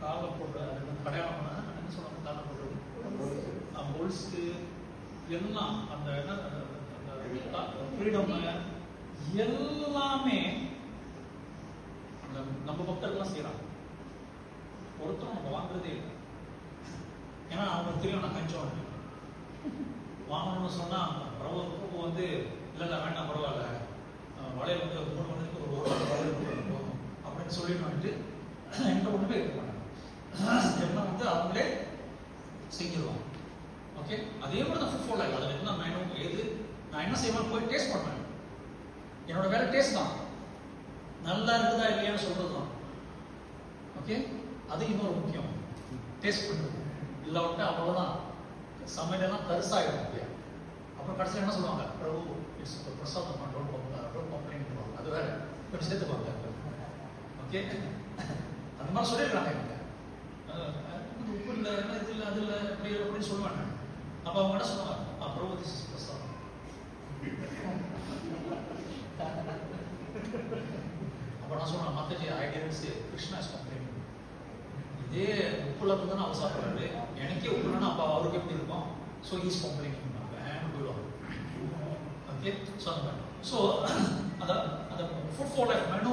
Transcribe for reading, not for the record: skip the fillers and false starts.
காலை போட்டு கடையாளம் என்ன சொல்லுவாங்க, காலை போடுறது பொல்ஸ்ட்டு எல்லாம் அந்த ஃப்ரீடம் எல்லாமே நம்ம பக்தர்கள்லாம் செய்யறாங்க. ஒருத்தரும் நம்ம வாங்குறதே இல்லை. ஏன்னா அவங்களுக்கு தெரியும் நான் கஞ்சம் வாங்கணும்னு சொன்னா பிரபு வந்து இல்லை வேண்டாம் பரவாயில்ல, வளையல் வந்து 3 மணிக்கு ஒரு வளையல் போதும் அப்படின்னு சொல்லிட்டு என்கிட்ட ஒன்றுமே இருக்க மாட்டாங்க. எல்லாம் வந்து அவங்களே செஞ்சிருவாங்க. ஓகே, அதே மாதிரி தான் ஃபுட் லைஃப். அதில் என்ன மெனு எது நான் என்ன செய்வேன், போய் டேஸ்ட் பண்ணுவேன். என்னோட வேலை டேஸ்ட் தான், நல்லா இருக்குதா இல்லையான்னு சொல்றது தான். ஓகே, அது இன்னொரு முக்கியம், டேஸ்ட் பண்ணுறது. இல்லாவிட்டு அவ்வளோதான், சமையலாம் பெருசாகிடும். ஓகே, அப்புறம் கடைசியில் என்ன சொல்லுவாங்க, பிரபு இட்ஸ் பிரசாதம் பண்ணுறோம் கம்ப்ளைண்ட் பண்ணுவாங்க. அது வேற கொஞ்சம் சேர்த்துப்பாங்க. ஓகே, அந்த மாதிரி சொல்லிடுறாங்க. உப்பு இல்லை, இது இல்லை, அது இல்லை, அப்படி அப்படின்னு சொல்லுவாங்க. அப்போ அவங்க என்ன சொல்லுவாங்க, பிரபு திஸ் இஸ் பிரசாதம். அப்போ நான் சொன்னேன், Mataji I tend say Krishna is complaint. இதே உப்புல இருந்து தான் அவர் சாப்பிட்றாரு, எனக்கே உப்புலன்னா அப்போ அவருக்கு எப்படி இருக்கும்? ஸோ ஹீஸ் கம்ப்ளைண்ட் போயிடுவாங்க. ஓகே, ஸோ அந்த ஃபுட் ஃபார் லைஃப் மெனு